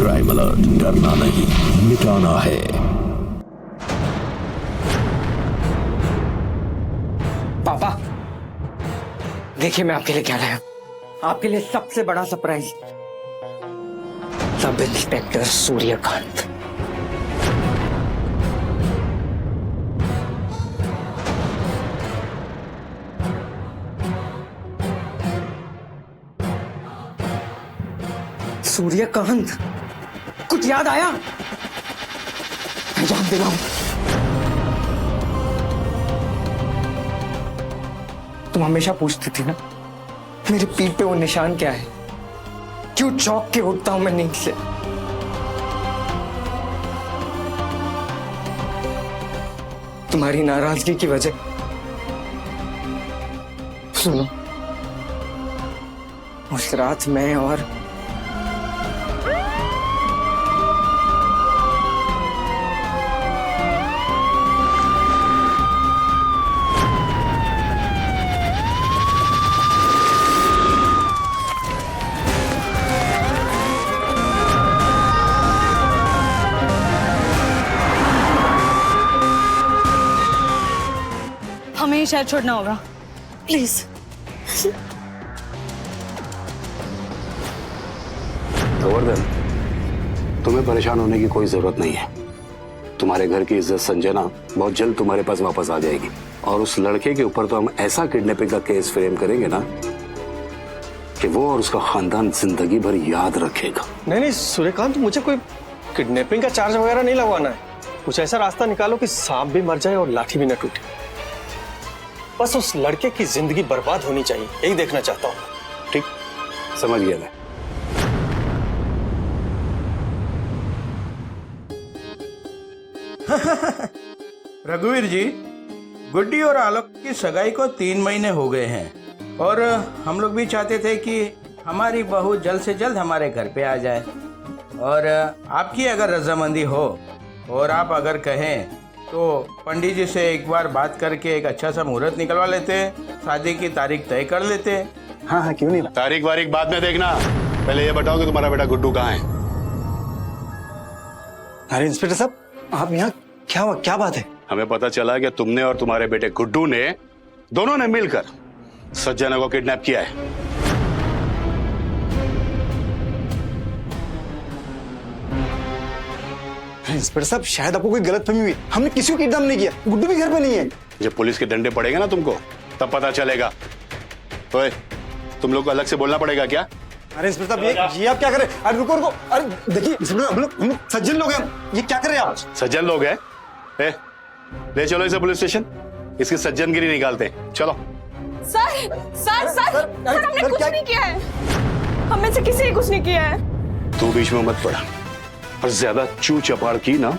Crime alert, डरना नहीं, मिटाना है। पापा देखिए, मैं आपके लिए क्या लाया हूं। आपके लिए सबसे बड़ा surprise, sub inspector Suryakant. Suryakant, कुछ याद आया? मैं याद दिलाऊं। तुम हमेशा पूछती थी ना, मेरे पीठ पे वो निशान क्या है? क्यों चौंक के उठता हूं मैं नींद से? तुम्हारी नाराजगी की वजह। सुनो, उस रात मैं और हमें ही शायद छोड़ना होगा, प्लीज। गोवर्धन, तुम्हें परेशान होने की कोई जरूरत नहीं है। तुम्हारे घर की इज्जत संजना बहुत जल्द तुम्हारे पास वापस आ जाएगी, और उस लड़के के ऊपर तो हम ऐसा किडनैपिंग का केस फ्रेम करेंगे ना कि वो और उसका खानदान जिंदगी भर याद रखेगा। नहीं सूर्यकांत, मुझे कोई किडनैपिंग का चार्ज वगैरह नहीं लगवाना है। कुछ ऐसा रास्ता निकालो कि सांप भी मर जाए और लाठी भी न टूटे। बस उस लड़के की जिंदगी बर्बाद होनी चाहिए, यही देखना चाहता हूँ। ठीक, समझ गया मैं। रघुवीर जी, गुड्डी और आलोक की सगाई को 3 महीने हो गए हैं, और हम लोग भी चाहते थे कि हमारी बहू जल्द से जल्द हमारे घर पे आ जाए। और आपकी अगर रजामंदी हो और आप अगर कहें तो पंडित जी से एक बार बात करके एक अच्छा सा मुहूर्त निकलवा लेते, शादी की तारीख तय कर लेते। हाँ, क्यों नहीं। तारीख वारीख बाद में देखना, पहले ये बताओ कि तुम्हारा बेटा गुड्डू कहाँ है? अरे इंस्पेक्टर साहब, आप यहाँ क्या बात है? हमें पता चला कि तुमने और तुम्हारे बेटे गुड्डू ने दोनों ने मिलकर सज्जना को किडनैप किया है। इंस्पेक्टर साहब, शायद आपको कोई गलतफहमी हुई। हमने किसी को किडनैप नहीं किया, गुड्डू भी घर पे नहीं है। जब पुलिस के डंडे पड़ेंगे ना तुमको, तब पता चलेगा। ओए, तुम लोग को अलग से बोलना पड़ेगा क्या? अरे इंस्पेक्टर साहब, ये आप क्या कर रहे हैं? अरे रुको। अरे देखिए, हम लोग सज्जन लोग हैं, ये क्या कर रहे हैं आप? सज्जन लोग हैं? ले चलो इसे पुलिस स्टेशन, इसकी सज्जनगिरी निकालते हैं। चलो। सर, हमने कुछ नहीं किया है। हम में से किसी ने कुछ नहीं किया है। तू बीच में मत पड़ा, और ज्यादा चू चपाड़ की ना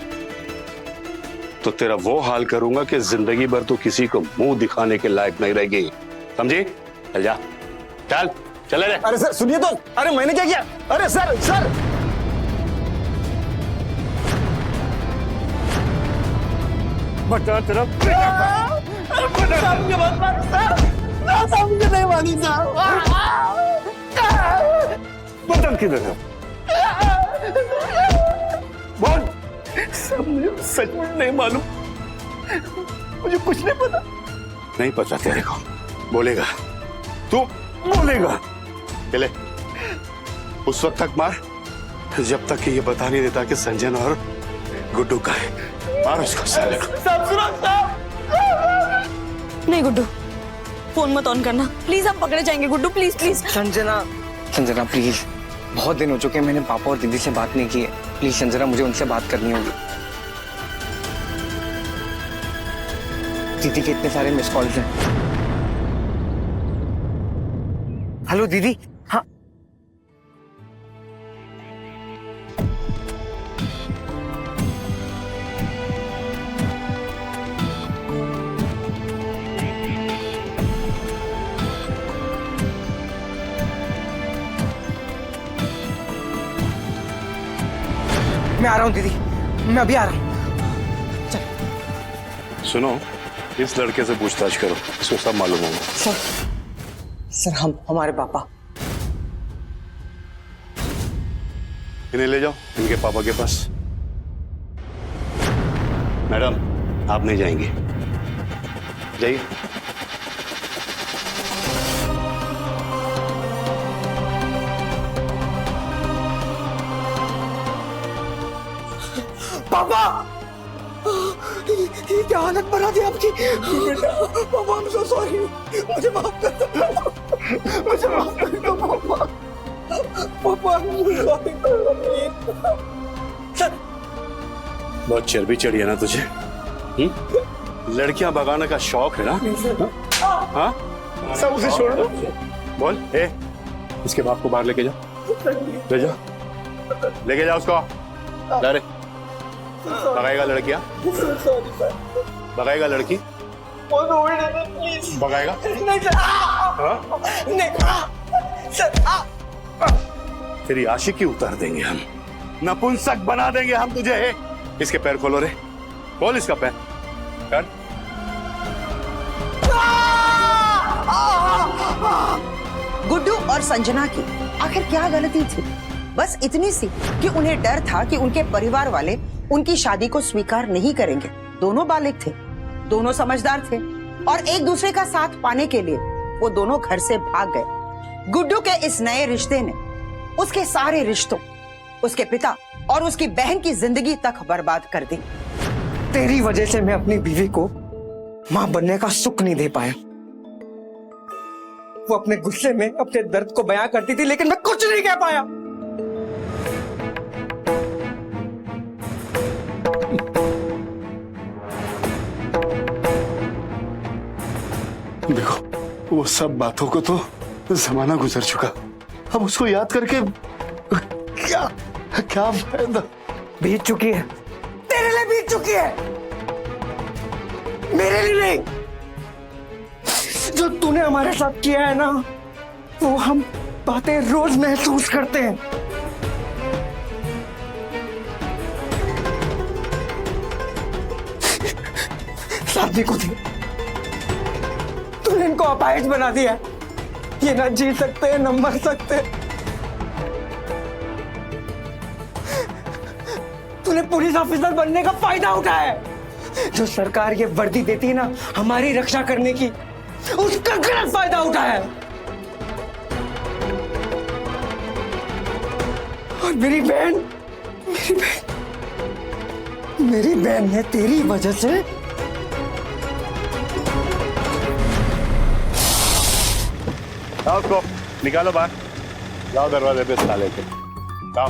तो तेरा वो हाल करूंगा कि जिंदगी भर तू किसी को मुंह दिखाने के लायक नहीं रहेगी, समझी? चल जा, चले रे। अरे सर सुनिए तो, अरे मैंने क्या किया? अरे सर बता तेरा मुझे नहीं मानी साहब। बता किधर है? बोल। सच में नहीं मालूम, मुझे कुछ नहीं पता। नहीं पता तेरे को? बोलेगा, तू बोलेगा। चले, उस वक्त तक मार जब तक कि ये बता नहीं देता कि संजन और गुड्डू का है। मार उसको साले को। नहीं गुड्डू, फोन मत ऑन करना प्लीज, हम पकड़े जाएंगे। गुड्डू प्लीज। संजना प्लीज, बहुत दिन हो चुके हैं मैंने पापा और दीदी से बात नहीं की है। प्लीज संजना, मुझे उनसे बात करनी होगी। दीदी के इतने सारे मिस कॉल्स हैं। हेलो दीदी। हाँ, मैं आ रहा हूँ दीदी, मैं अभी आ रहा हूँ। सुनो, इस लड़के से पूछताछ करो, इसको सब मालूम होगा। सर हमारे पापा। इन्हें ले जाओ इनके पापा के पास। मैडम आप नहीं जाएंगी, जाइए। पापा, ये क्या हालत बना दी आपकी? पापा I'm so sorry, मुझे माफ कर दो, मुझे माफ कर दो पापा। पापा I'm so sorry, बहुत चर्बी चढ़ी है ना तुझे? लड़कियां भगाने का शौक है ना? हाँ सब उसे छोड़ दो। बोल ए, इसके बाप को बाहर लेके जाओ, ले जाओ, लेके जाओ उसको। जा रे, भगाएगा लड़कियां? भगाएगा लड़की? भगाएगा? तेरी आशिकी उतार देंगे हम, नपुंसक बना देंगे हम तुझे। इसके पैर खोलो रे, खोल इसका पैर, कर। गुड्डू और संजना की आखिर क्या गलती थी? बस इतनी सी कि उन्हें डर था कि उनके परिवार वाले उनकी शादी को स्वीकार नहीं करेंगे। दोनों बालिग थे, दोनों समझदार थे और एक दूसरे का साथ पाने के लिए वो दोनों घर से भाग गए। गुड्डू के इस नए रिश्ते ने उसके सारे रिश्तों, उसके पिता और उसकी बहन की जिंदगी तक बर्बाद कर दी। तेरी वजह से मैं अपनी बीवी को मां बनने का सुख नहीं दे पाया। वो अपने गुस्से में अपने दर्द को बयां करती थी, लेकिन मैं कुछ नहीं कह पाया। देखो वो सब बातों को तो जमाना गुजर चुका, अब उसको याद करके क्या क्या फायदा? बीत चुकी है, तेरे लिए बीत चुकी है, मेरे लिए नहीं। जो तूने हमारे साथ किया है ना, वो हम बातें रोज महसूस करते हैं। शादी को थी, तूने इनको अपाहिज बना दिया। ये ना जी सकते न मर सकते। तूने पुलिस ऑफिसर बनने का फायदा उठाया है। जो सरकार ये वर्दी देती है ना हमारी रक्षा करने की, उसका गलत फायदा उठाया है। और मेरी बहन ने तेरी वजह से जाओ उसको निकालो बाहर, जाओ दरवाजे पे साले के, जाओ।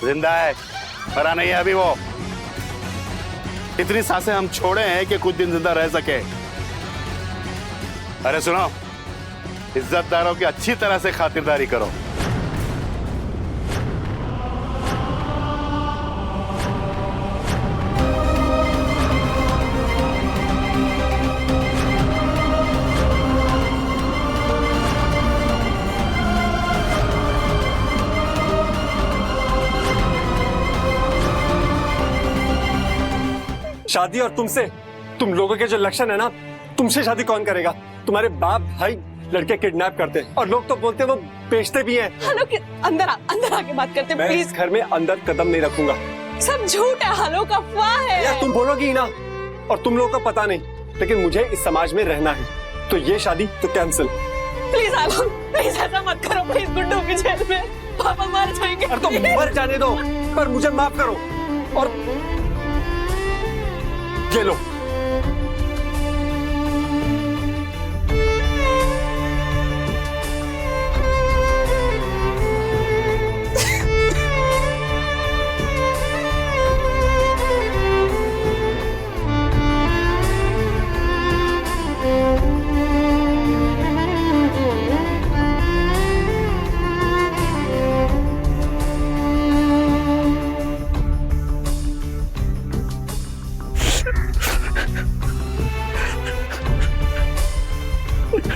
जिंदा है, मरा नहीं है अभी वो। इतनी सांसें हम छोड़े हैं कि कुछ दिन जिंदा रह सके। अरे सुनो, इज्जतदारों की अच्छी तरह से खातिरदारी करो। शादी और तुमसे, तुम लोगों के जो लक्षण है ना, तुमसे शादी कौन करेगा? तुम्हारे बाप भाई लड़के किडनैप करते हैं और लोग तो बोलते हैं वो बेचते भी हैं। आलोक अंदर आके बात करते हैं मैं प्लीज। इस घर में अंदर कदम नहीं रखूंगा। सब झूठ है आलोक, अफवाह है। यार तुम बोलोगी ना, और तुम लोगों का पता नहीं, लेकिन मुझे इस समाज में रहना है, तो ये शादी तो कैंसिल। प्लीज आलोक, प्लीज ऐसा मत करो प्लीज। गुड्डू की जेल में पापा मर जाएंगे। और तुम मर जाने दो, पर मुझे माफ करो। और ये लो,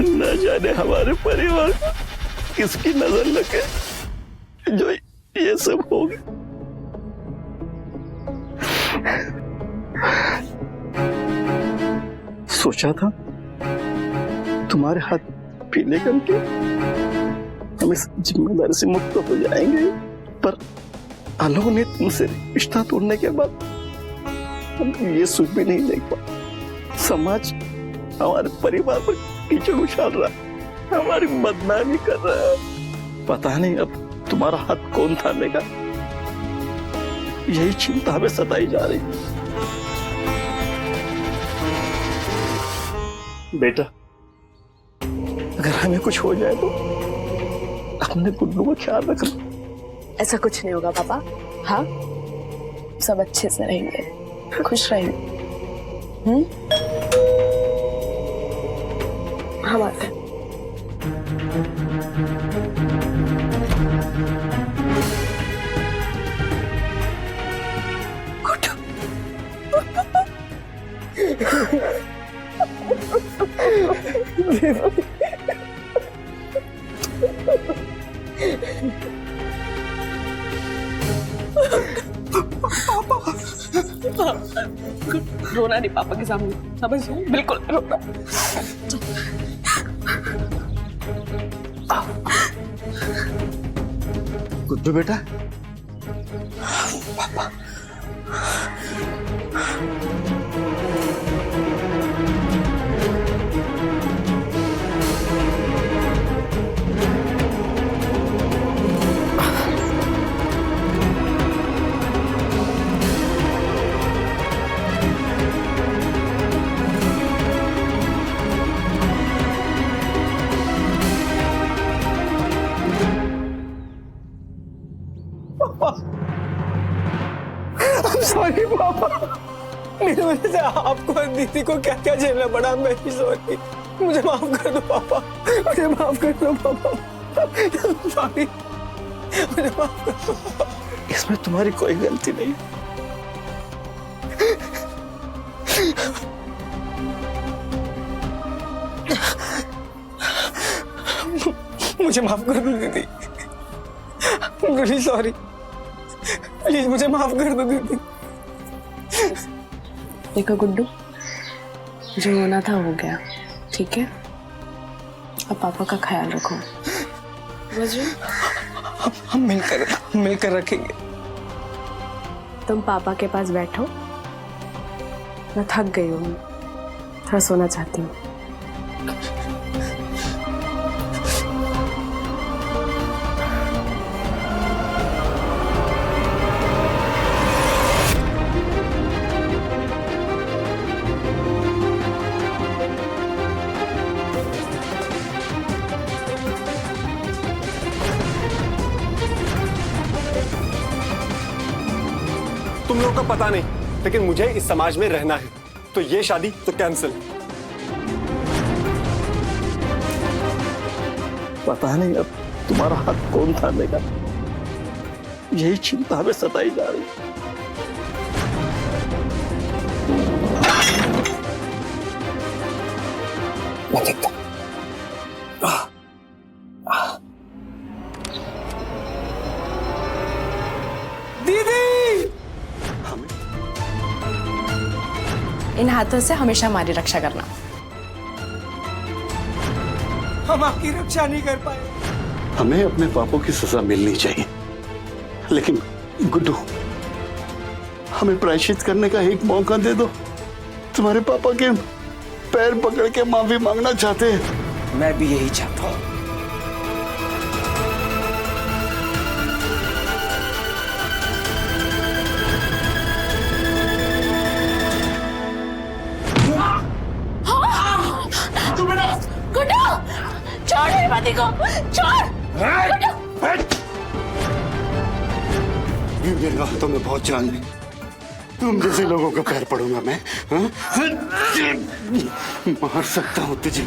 न जाने हमारे परिवार किसकी नजर लगे जो ये सब हो गया। सोचा था तुम्हारे हाथ पीले करके हम इस जिम्मेदारी से मुक्त हो जाएंगे, पर आलोक ने तुमसे रिश्ता तोड़ने के बाद हम ये सुख भी नहीं देख पा। समाज हमारे परिवार पर कीचड़ उछाल रहा है, हमारी बदनामी कर रहा है। पता नहीं अब तुम्हारा हाथ कौन थामेगा, यही चिंता हमें सताई जा रही। बेटा, अगर हमें कुछ हो जाए तो अपने गुड्डू का ख्याल रखना। ऐसा कुछ नहीं होगा पापा। हाँ, सब अच्छे से रहेंगे, खुश रहेंगे। हम आते हैं। रोना नहीं पापा के सामने, समझ लो, बिल्कुल रोना। गुड्डू बेटा, पापा सॉरी पापा, मेरी वजह से आपको और दीदी को क्या क्या झेलना पड़ा। मैं ही सॉरी, मुझे माफ कर दो पापा, मुझे माफ कर दो पापा, सॉरी, मुझे माफ कर दो पापा। इसमें तुम्हारी कोई गलती नहीं। मुझे माफ कर दो दीदी, रियली सॉरी, प्लीज मुझे माफ कर दो दीदी। देखो गुड्डू, जो होना था हो गया, ठीक है? अब पापा का ख्याल रखो, समझ रहे? हम मिलकर रखेंगे। तुम पापा के पास बैठो, मैं थक गई हूँ, थोड़ा सोना चाहती हूँ। तुम लोग का पता नहीं, लेकिन मुझे इस समाज में रहना है, तो ये शादी तो कैंसिल। पता नहीं अब तुम्हारा हाथ कौन थामेगा, यही चिंता हमें सताई जा रही। मैं देखता हूं। इन हाथों से हमेशा हमारी रक्षा करना। हम आपकी रक्षा नहीं कर पाए। हमें अपने पापों की सजा मिलनी चाहिए, लेकिन गुड्डू, हमें प्रायश्चित करने का एक मौका दे दो। तुम्हारे पापा के पैर पकड़ के माफी मांगना चाहते हैं। मैं भी यही चाहता हूँ। गुड्डू, छोड़ मेरे पति को, छोड़। मेरे हाथों में बहुत जान है, तुम जैसे लोगों का पैर पड़ूंगा मैं, हाँ? मार सकता हूँ तुझे।